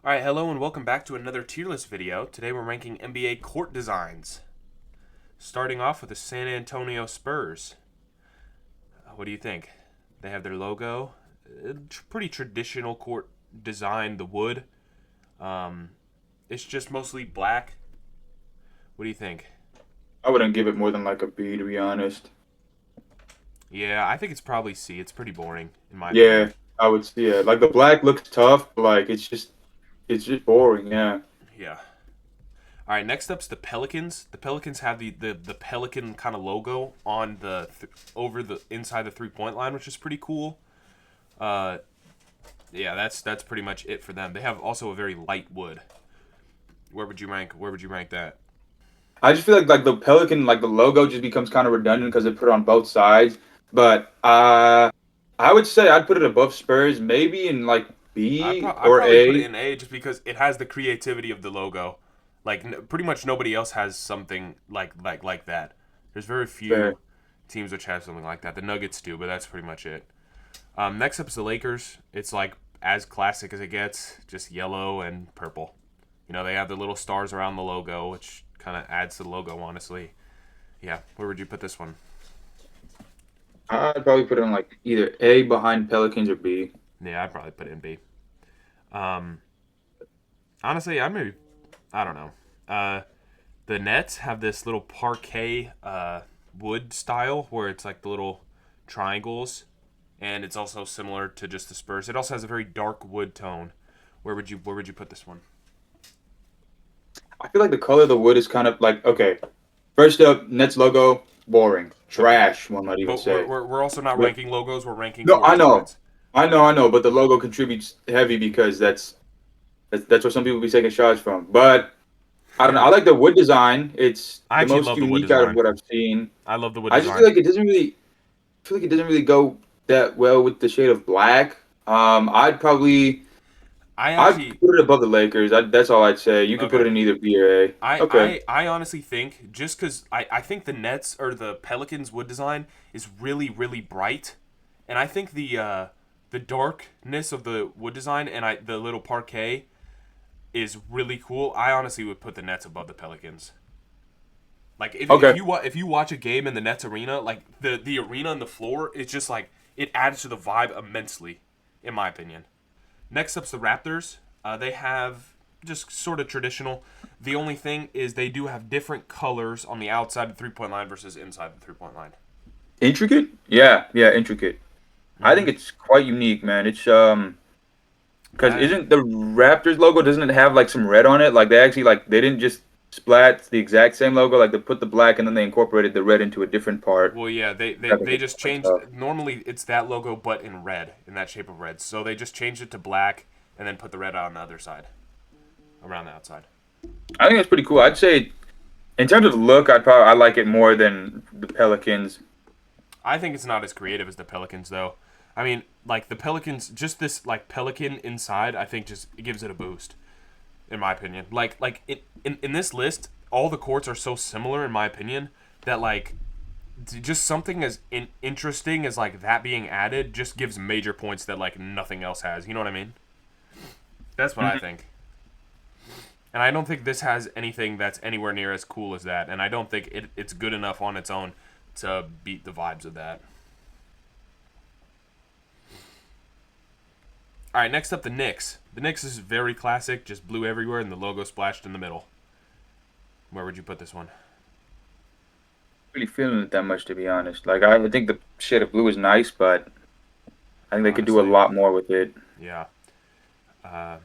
Alright, hello and welcome back to another tier list video. Today we're ranking NBA court designs. Starting off with the San Antonio Spurs. What do you think? They have their logo. Pretty traditional court design, the wood. It's just mostly black. What do you think? I wouldn't give it more than like a B, to be honest. Yeah, I think it's probably C. It's pretty boring, in my opinion. Yeah, I would see it. Like the black looks tough, but like it's just boring. Yeah. Yeah. Alright, next up's the Pelicans. The Pelicans have the pelican kind of logo on over the inside the 3-point line, which is pretty cool. Uh, yeah, that's pretty much it for them. They have also a very light wood. Where would you rank that? I just feel like the Pelican, like the logo, just becomes kind of redundant because they put it on both sides. But I would say I'd put it above Spurs, maybe in like B I or probably put it A. in A just because it has the creativity of the logo. Like pretty much nobody else has something like that. There's very Fair. few teams which have something like that. The Nuggets do, but that's pretty much it. Next up is the Lakers. It's like as classic as it gets, just yellow and purple. You know, they have the little stars around the logo, which kind of adds to the logo, honestly. Yeah, where would you put this one? I'd probably put it on like either A behind Pelicans or B. Yeah, I'd probably put it in B. Um, honestly, I don't know. The Nets have this little parquet wood style where it's like the little triangles, and it's also similar to just the Spurs. It also has a very dark wood tone. Where would you put this one? I feel like the color of the wood is kind of like okay. First up, Nets logo, boring, Okay, trash. One might even but we're say. we're, we're also not But ranking logos. We're ranking no, court I know, designs. I know, I know, but the logo contributes heavy because that's where some people be taking shots from. But I don't know. I like the wood design. It's I the actually most love the wood unique out of design. what I've seen. I love the wood I just feel design. like it doesn't really I feel like it doesn't really go that well with the shade of black. I'd probably I I'd actually put it above the Lakers. That's all I'd say. You could put okay. it in either B or A. I, Okay. I, I honestly think just because I think the Nets or the Pelicans wood design is really really bright, and I think the darkness of the wood design and the little parquet is really cool. I honestly would put the Nets above the Pelicans. Like Okay. if you watch a game in the Nets arena, like the arena and the floor, it's just like it adds to the vibe immensely, in my opinion. Next up's the Raptors. They have just sort of traditional. The only thing is they do have different colors on the outside of the 3-point line versus inside the 3-point line. Intricate? Yeah, yeah, intricate. I think Mm-hmm. it's quite unique, man. It's because That isn't the Raptors logo, doesn't it have like some red on it? Like they actually like they didn't just splat the exact same logo, like they put the black and then they incorporated the red into a different part. well, yeah, they I think they it's just quite changed. tough. Normally, it's that logo, but in red, in that shape of red. So they just changed it to black and then put the red on the other side, around the outside. I think that's pretty cool. I'd say in terms of look, I like it more than the Pelicans. I think it's not as creative as the Pelicans, though. I mean, like the Pelicans, just this like Pelican inside, I think just it gives it a boost, in my opinion. In this list, all the courts are so similar, in my opinion, that like just something as interesting as like that being added just gives major points that like nothing else has. You know what I mean? That's what I Mhm. think. And I don't think this has anything that's anywhere near as cool as that. And I don't think it's good enough on its own to beat the vibes of that. All right, next up, the Knicks. The Knicks is very classic, just blue everywhere, and the logo splashed in the middle. Where would you put this one? Really feeling it that much, to be honest. Like I think the shade of blue is nice, but I think they could do a Honestly, lot more with it. yeah. Uh,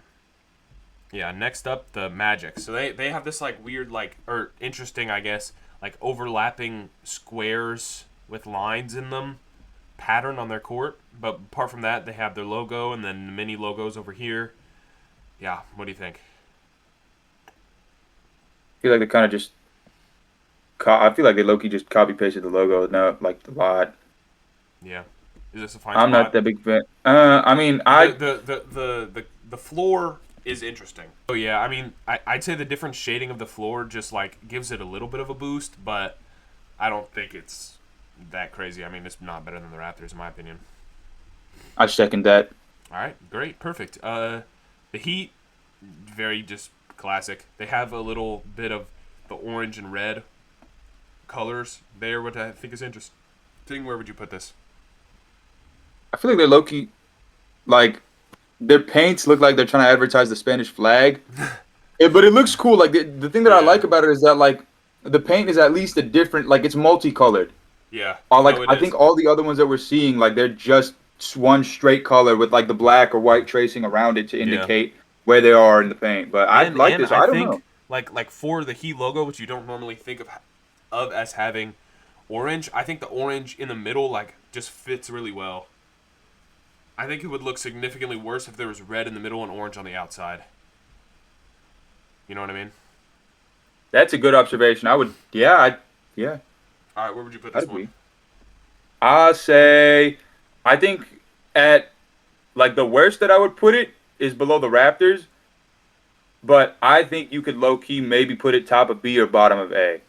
yeah. Next up, the Magic. So they have this like weird or interesting, I guess, like overlapping squares with lines in them pattern on their court. But apart from that, they have their logo and then mini logos over here. Yeah. What do you think? I feel like they kind of just. I feel like they low-key just copy pasted the logo now, like a lot. Yeah. Is this a fine I'm not spot? that big fan. I mean, The floor is interesting. Oh yeah, I mean, I'd say the different shading of the floor just like gives it a little bit of a boost, but I don't think it's that crazy. I mean, it's not better than the Raptors in my opinion. I second that. All right, great, perfect. The Heat. very just classic. They have a little bit of the orange and red colors there, which I think is interesting. Where would you put this? I feel like they're low key like their paints look like they're trying to advertise the Spanish flag. But it looks cool. Like the thing that I Yeah, like about it is that like the paint is at least a different like it's multicolored. yeah. Like No, it I think is. all the other ones that we're seeing like they're just one straight color with like the black or white tracing around it to Yeah, indicate where they are in the paint. But I like and this. I I don't know. think like for the Heat logo, which you don't normally think of as having orange, I think the orange in the middle like just fits really well. I think it would look significantly worse if there was red in the middle and orange on the outside. You know what I mean? That's a good observation. I would yeah, All right, where would you put I'd this one? agree. I say I think at like the worst that I would put it is below the Raptors, but I think you could low key maybe put it top of B or bottom of A,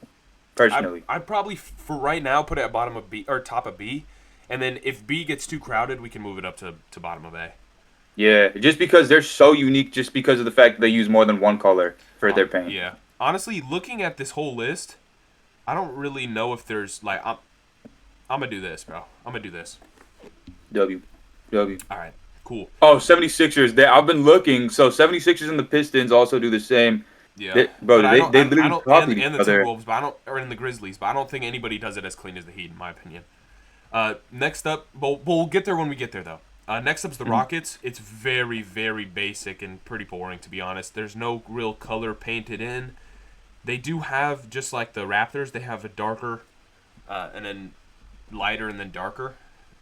personally. I'd probably for right now put it at bottom of B or top of B, and then if B gets too crowded, we can move it up to bottom of A. Yeah, just because they're so unique, just because of the fact that they use more than one color for their paint. Yeah. Honestly, looking at this whole list, I don't really know if there's like I'm gonna do this, bro. I'm gonna do this. W. W. All right. Cool. Oh, 76ers. I've been looking. So 76ers and the Pistons also do the same. Yeah. Bro, But they I literally don't, copied and each the other. Timberwolves, but I don't, or in the Grizzlies, but I don't think anybody does it as clean as the Heat, in my opinion. Next up, we'll get there when we get there, though. Next up's the Mhm. Rockets. It's very, very basic and pretty boring, to be honest. There's no real color painted in. They do have, just like the Raptors, they have a darker, and then lighter and then darker.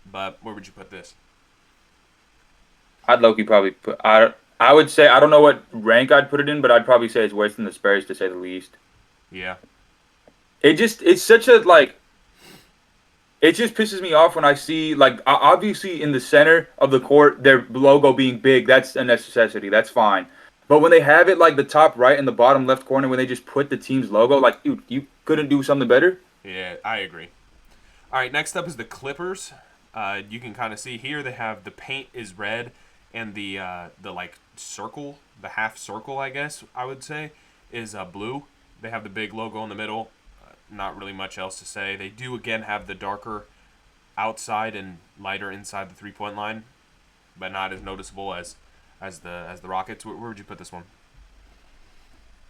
But where would you put this? I'd low-key probably put. I would say I don't know what rank I'd put it in, but I'd probably say it's worse than the Spurs to say the least. Yeah. It's such a like it just pisses me off when I see like obviously in the center of the court their logo being big. That's a necessity. That's fine. But when they have it like the top right and the bottom left corner, when they just put the team's logo, like dude, you couldn't do something better. Yeah, I agree. All right, next up is the Clippers. You can kind of see here they have the paint is red, and the like circle, the half circle, I guess I would say, is blue. They have the big logo in the middle. Not really much else to say. They do again have the darker outside and lighter inside the 3-point line, but not as noticeable as the Rockets. Where would you put this one?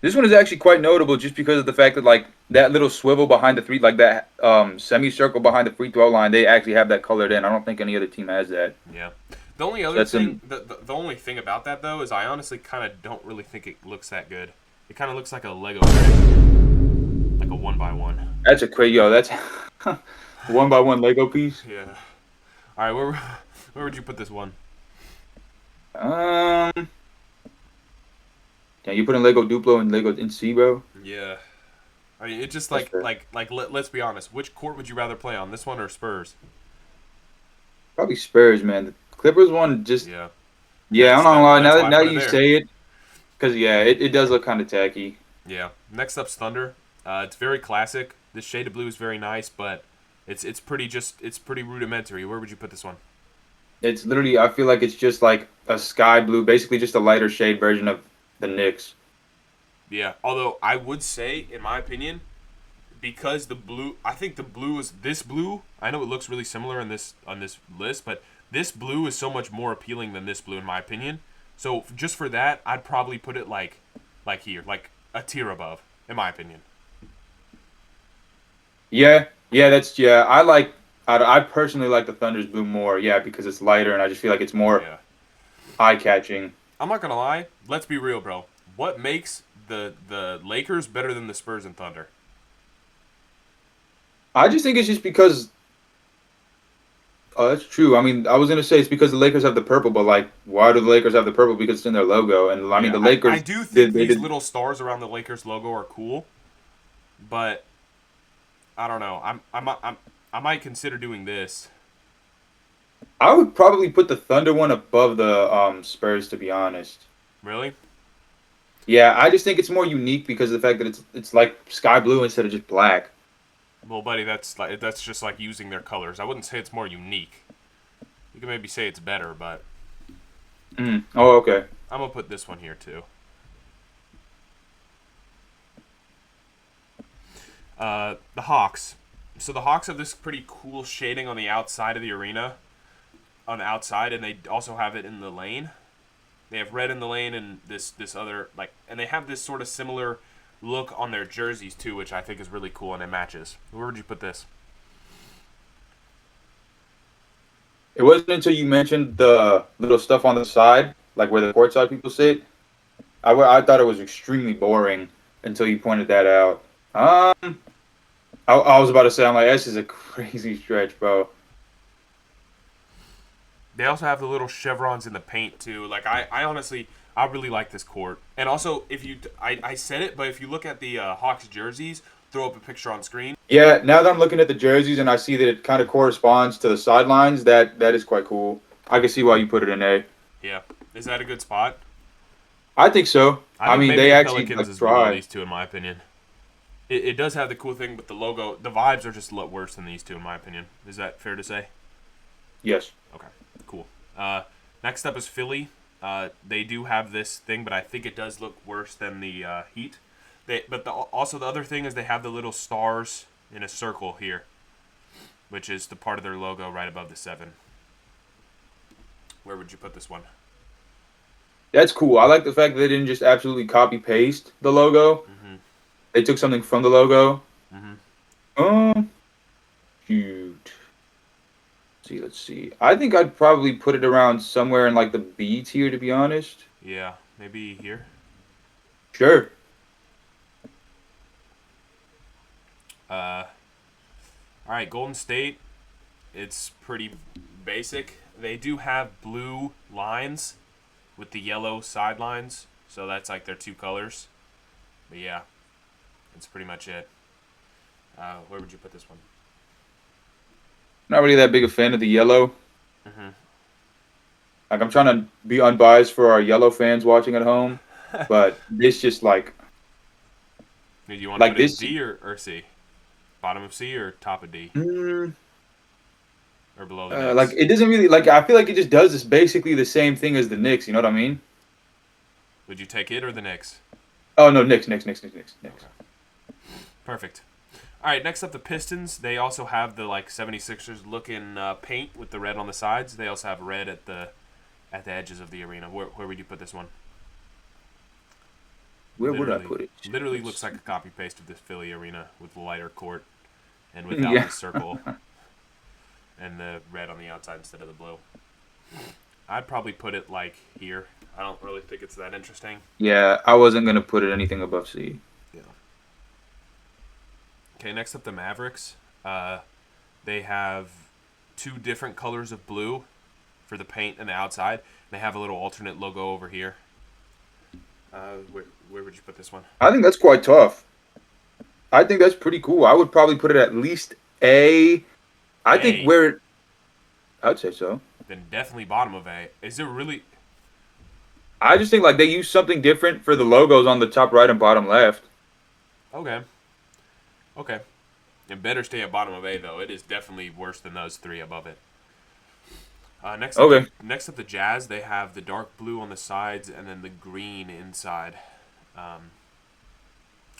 This one is actually quite notable just because of the fact that like that little swivel behind the three, like that semicircle behind the free throw line, they actually have that colored in. I don't think any other team has that. Yeah. The only So other that's thing, the only thing about that though is I honestly kind of don't really think it looks that good. It kind of looks like a Lego brick, like a 1x1. that's a crazy that's one by one Lego piece. Yeah. All right, where would you put this one? Um, yeah, you put in Lego Duplo and Lego NC, bro. Yeah. I mean, it just That's fair. let's be honest. Which court would you rather play on, this one or Spurs? Probably Spurs, man. The Clippers one just Yeah. yeah. I'm not gonna lie. That's why I Now put that it you there. say it, because yeah, it does look kind of tacky. Yeah. Next up's Thunder. It's very classic. This shade of blue is very nice, but it's pretty rudimentary. Where would you put this one? It's literally I feel like it's just like a sky blue, basically just a lighter shade version of the Knicks. Yeah. Although I would say, in my opinion, because the blue, I think the blue is this blue. I know it looks really similar in this on this list, but this blue is so much more appealing than this blue, in my opinion. So just for that, I'd probably put it like here, like a tier above, in my opinion. Yeah, yeah, that's yeah. I personally like the Thunder's blue more. Yeah, because it's lighter and I just feel like it's more Yeah. eye catching. I'm not gonna lie. Let's be real, bro. What makes the Lakers better than the Spurs and Thunder? I just think it's just because. Oh, that's true. I mean, I was gonna say it's because the Lakers have the purple, but like, why do the Lakers have the purple? Because it's in their logo, and I mean, Yeah, the I Lakers do think did. They these did. little stars around the Lakers logo are cool, but I don't know. I might consider doing this. I would probably put the Thunder one above the Spurs, to be honest. Really? Yeah, I just think it's more unique because of the fact that it's like sky blue instead of just black. Well, buddy, that's just like using their colors. I wouldn't say it's more unique. You can maybe say it's better, but Oh, okay. I'm gonna put this one here too. The Hawks. So the Hawks have this pretty cool shading on the outside of the arena, on the outside, and they also have it in the lane. They have red in the lane and this other like, and they have this sort of similar look on their jerseys too, which I think is really cool and it matches. Where would you put this? It wasn't until you mentioned the little stuff on the side, like where the courtside people sit. I thought it was extremely boring until you pointed that out. I was about to say, I'm like, this is a crazy stretch, bro. They also have the little chevrons in the paint too. Like I honestly, I really like this court. And also, if you, I said it, but if you look at the Hawks jerseys, throw up a picture on screen. Yeah, now that I'm looking at the jerseys and I see that it kind of corresponds to the sidelines, that is quite cool. I can see why you put it in A. Yeah, is that a good spot? I think so. I I think mean, maybe they the actually Pelicans like is below try. these two in my opinion. It does have the cool thing, but the logo, the vibes are just a lot worse than these two in my opinion. Is that fair to say? Yes. Okay, cool. Next up is Philly. They do have this thing, but I think it does look worse than the Heat. Also the other thing is they have the little stars in a circle here, which is the part of their logo right above the 7. Where would you put this one? That's cool. I like the fact that they didn't just absolutely copy paste the logo. Mm-hmm. They took something from the logo. Mm-hmm. Um, Shoot. Let's see. I think I'd probably put it around somewhere in like the B tier, to be honest. Yeah, maybe here. Sure. All right, Golden State. It's pretty basic. They do have blue lines with the yellow sidelines, so that's like their two colors. But yeah, that's pretty much it. Where would you put this one? Not really that big a fan of the yellow. Mm-hmm. Like I'm trying to be unbiased for our yellow fans watching at home, but this just Do you want to like put it in this. D or C? Bottom of C or top of D? Mm, Or below the like Knicks? it doesn't really like. I feel like it just does this basically the same thing as the Knicks. You know what I mean? Would you take it or the Knicks? Oh no, Knicks. Okay. Perfect. All right, next up the Pistons. They also have the like 76ers looking paint with the red on the sides. They also have red at the edges of the arena. Where would you put this one? Where would I put it? Literally looks like a copy paste of this Philly arena with the lighter court and without Yeah, the circle and the red on the outside instead of the blue. I'd probably put it like here. I don't really think it's that interesting. yeah. I wasn't gonna put it anything above C. Yeah. Okay, next up the Mavericks. They have two different colors of blue for the paint and the outside. They have a little alternate logo over here. Where would you put this one? I think that's quite tough. I think that's pretty cool. I would probably put it at least A. I think A. where I'd say so. Then definitely bottom of A. Is it really? I just think like they use something different for the logos on the top right and bottom left. Okay. Okay. It better stay at bottom of A though. It is definitely worse than those three above it. Okay. Next up, the Jazz. They have the dark blue on the sides and then the green inside.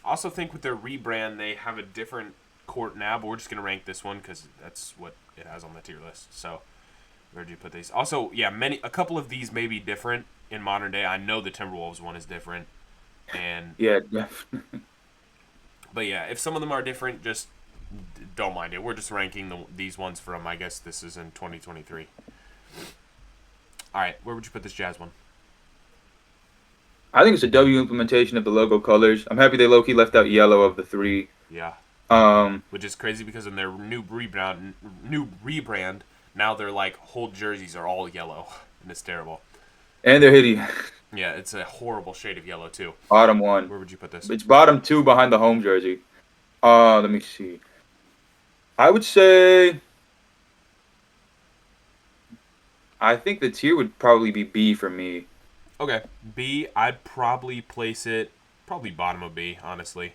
Also think with their rebrand, they have a different court now, but we're just gonna rank this one because that's what it has on the tier list. So where do you put these? Also, yeah, a couple of these may be different in modern day. I know the Timberwolves one is different, and Yeah. but yeah, if some of them are different, just don't mind it. We're just ranking these ones from, I guess this is in 2023. All right, where would you put this Jazz one? I think it's a W implementation of the logo colors. I'm happy they low-key left out yellow of the three. Yeah, Um, which is crazy because in their new rebrand, now their like whole jerseys are all yellow, and it's terrible. and they're hitting Yeah, it's a horrible shade of yellow too. bottom one. Where would you put this? It's bottom two behind the home jersey. Let me see. I would say I think the tier would probably be B for me. Okay, B. I'd probably place it probably bottom of B. Honestly,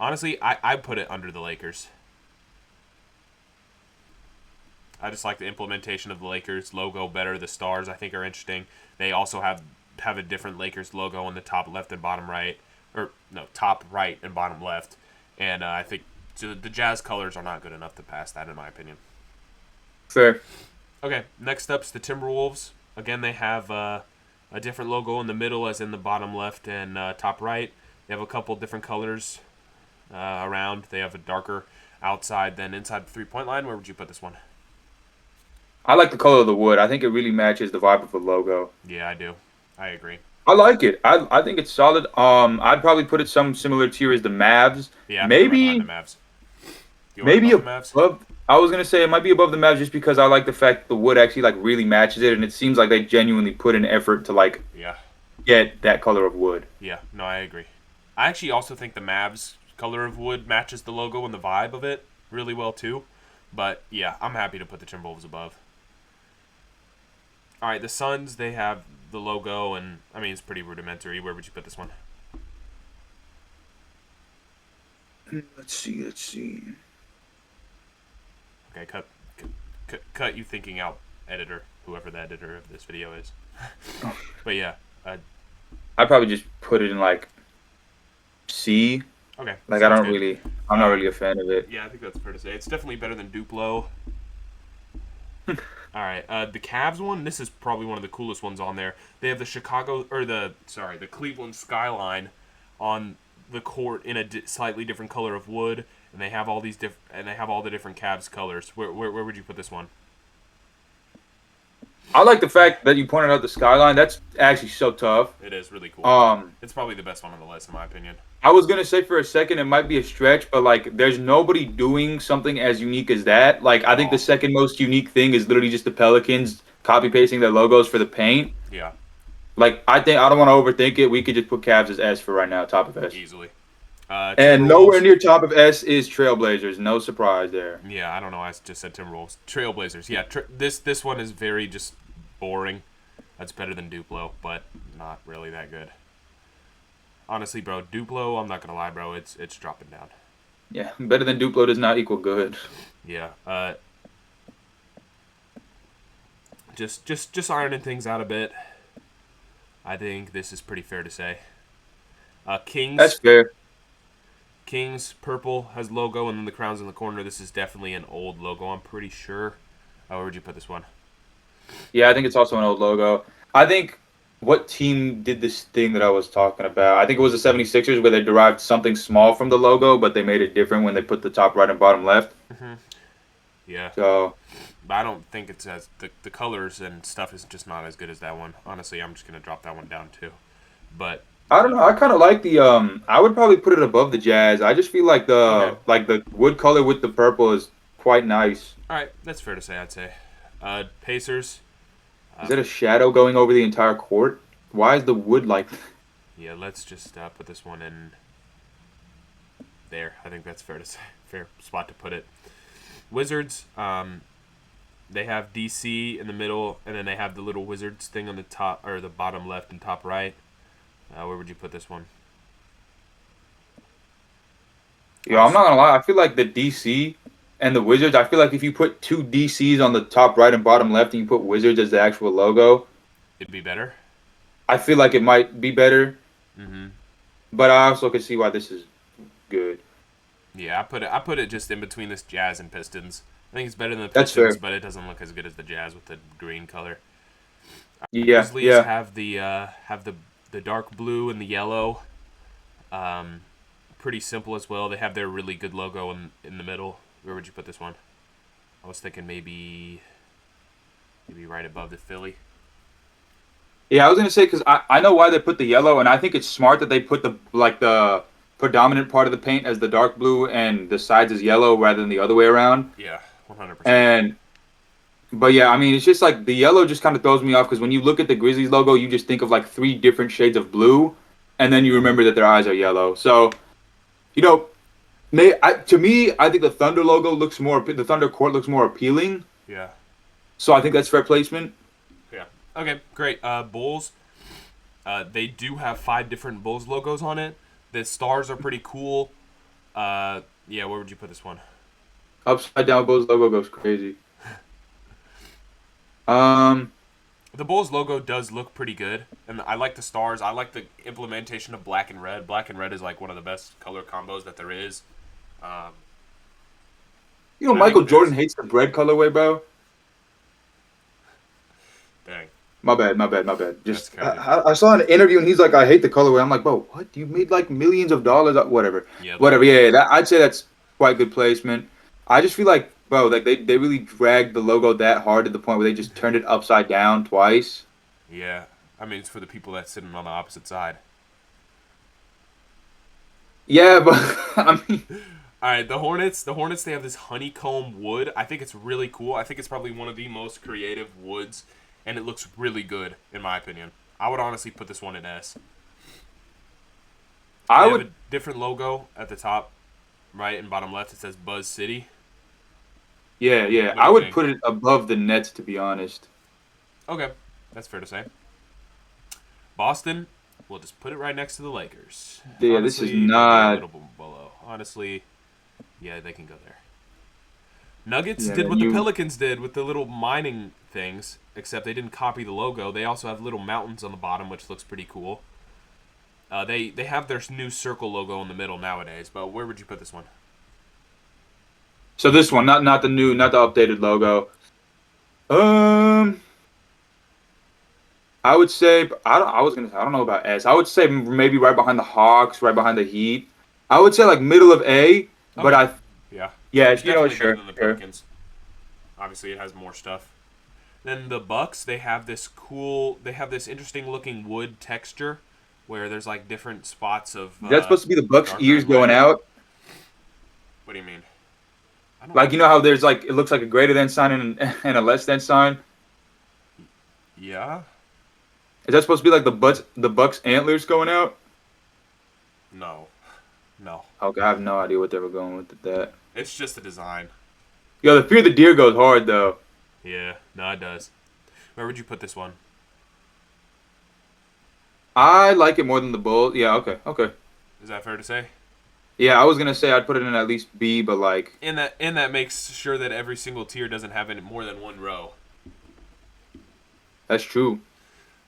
I put it under the Lakers. I just like the implementation of the Lakers logo better. The stars I think are interesting. They also have a different Lakers logo on the top left and bottom right, or no, top right and bottom left. And I think So the Jazz colors are not good enough to pass that, in my opinion. Fair. Okay, next up's the Timberwolves. Again, they have a different logo in the middle, as in the bottom left and top right. They have a couple different colors around. They have a darker outside than inside the 3-point line. Where would you put this one? I like the color of the wood. I think it really matches the vibe of the logo. Yeah, I do. I agree. I like it. I think it's solid. I'd probably put it some similar tier as the Mavs. Yeah, I put it right behind the Maybe Mavs. You want it maybe above the Mavs? above. I was gonna say it might be above the Mavs just because I like the fact the wood actually like really matches it, and it seems like they genuinely put an effort to like Yeah. get that color of wood. Yeah, no, I agree. I actually also think the Mavs color of wood matches the logo and the vibe of it really well too. But yeah, I'm happy to put the Timberwolves above. All right, the Suns, they have the logo, and I mean it's pretty rudimentary. Where would you put this one? Let's see. Let's see. Okay, cut you thinking out, editor, whoever the editor of this video is. But yeah, I'd probably just put it in like C. okay. Like I sounds don't good. really. I'm not really a fan of it. Yeah, I think that's fair to say. It's definitely better than Duplo. All right, the Cavs one. This is probably one of the coolest ones on there. They have the Cleveland skyline on the court in a slightly different color of wood, and they have all these and they have all the different Cavs colors. Where would you put this one? I like the fact that you pointed out the skyline. That's actually so tough. It is really cool. It's probably the best one on the list in my opinion. I was gonna say for a second it might be a stretch, but like there's nobody doing something as unique as that. Like I think the second most unique thing is literally just the Pelicans copy pasting their logos for the paint. Yeah. Like I think I don't want to overthink it. We could just put Cavs as S for right now, top of S. Easily. And nowhere near top of S is Trailblazers. No surprise there. Yeah, I don't know. I just said Timberwolves. Trailblazers. Yeah, this one is very just boring. That's better than Duplo, but not really that good. Honestly, bro, Duplo, I'm not gonna lie, bro, it's dropping down. Yeah, better than Duplo does not equal good. Yeah. Just ironing things out a bit. I think this is pretty fair to say. Kings. That's fair. Kings purple has logo, and then the crown's in the corner. This is definitely an old logo, I'm pretty sure. Where would you put this one? Yeah, I think it's also an old logo. I think what team did this thing that I was talking about? I think it was the 76ers where they derived something small from the logo, but they made it different when they put the top right and bottom left. Mm-hmm. Yeah. So, but I don't think it's as the colors and stuff is just not as good as that one. Honestly, I'm just gonna drop that one down too. But I don't know. I kind of like the I would probably put it above the Jazz. I just feel like the wood color with the purple is quite nice. All right, that's fair to say. I'd say. Pacers. Is that a shadow going over the entire court? Why is the wood like that? Yeah, let's just put this one in there. I think that's fair to say. Fair spot to put it. Wizards. They have DC in the middle, and then they have the little Wizards thing on the top or the bottom left and top right. Where would you put this one? Yeah, I'm not gonna lie. I feel like the DC and the Wizards. I feel like if you put two DCs on the top right and bottom left, and you put Wizards as the actual logo, it'd be better. I feel like it might be better. Mm-hmm. But I also can see why this is good. Yeah, I put it just in between this Jazz and Pistons. I think it's better than the That's Pistons, fair. but it doesn't look as good as the Jazz with the green color. Yeah, Grizzlies yeah. have the dark blue and the yellow. Pretty simple as well. They have their really good logo in the middle. Where would you put this one? I was thinking maybe right above the Philly. Yeah, I was gonna say because I know why they put the yellow, and I think it's smart that they put the predominant part of the paint as the dark blue and the sides as yellow rather than the other way around. Yeah, 100%. But yeah, I mean, it's just like the yellow just kind of throws me off because when you look at the Grizzlies logo, you just think of like three different shades of blue, and then you remember that their eyes are yellow. So, you know, to me, I think the Thunder logo the Thunder court looks more appealing. Yeah. So I think that's fair placement. Yeah. Okay, great. Bulls. They do have 5 different Bulls logos on it. The stars are pretty cool. Yeah, where would you put this one? Upside down Bulls logo goes crazy. The Bulls logo does look pretty good, and I like the stars. I like the implementation of black and red. Black and red is like one of the best color combos that there is. You know, I Michael think Jordan this. hates the bread colorway, bro. Dang, My bad, my bad, my bad. that's Just coded. I saw an interview and he's like, I hate the colorway. I'm like, bro, what? You made like millions of dollars. Whatever, Yeah, whatever. literally. Yeah, I'd say that's quite good placement. I just feel like, bro, like they really dragged the logo that hard to the point where they just turned it upside down twice. Yeah, I mean it's for the people that's sitting on the opposite side. Yeah, but I mean, All right, the Hornets. The Hornets. They have this honeycomb wood. I think it's really cool. I think it's probably one of the most creative woods, and it looks really good in my opinion. I would honestly put this one in S. They I have a would, different logo at the top right and bottom left. It says Buzz City. yeah, yeah, What do I you would think? put it above the Nets to be honest. Okay, that's fair to say. Boston. We'll just put it right next to the Lakers. Yeah, this is Honestly, maybe a not. little bit below. Honestly, yeah, they can go there. Nuggets Yeah, did man, what the you. Pelicans did with the little mining things, except they didn't copy the logo. They also have little mountains on the bottom, which looks pretty cool. They have their new circle logo in the middle nowadays, but where would you put this one? So this one, not the new, not the updated logo. Um, I would say I don't know about S. I would say maybe right behind the Hawks, right behind the Heat. I would say like middle of A, but Okay, I yeah, yeah, it's you know, definitely better sure, than the sure. Pelicans. Obviously, it has more stuff. Then the Bucks, they have this cool, they have this interesting looking wood texture, where there's like different spots of Is that supposed to be the Bucks' darker ears and going lighter. out? What do you mean? I don't. Like you know how there's like it looks like a greater than sign and, and a less than sign. Yeah. Is that supposed to be like the Bucks antlers going out? No. No. Okay, I have no idea what they were going with that. It's just a design. Yo, the Fear the Deer goes hard though. Yeah. No, it does. Where would you put this one? I like it more than the Bulls. Yeah, okay, okay. Is that fair to say? Yeah, I was gonna say I'd put it in at least B, but like And that makes sure that every single tier doesn't have any more than one row. that's true.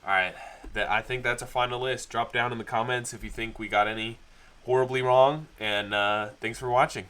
All right. I think that's a final list. Drop down in the comments if you think we got any horribly wrong. And thanks for watching.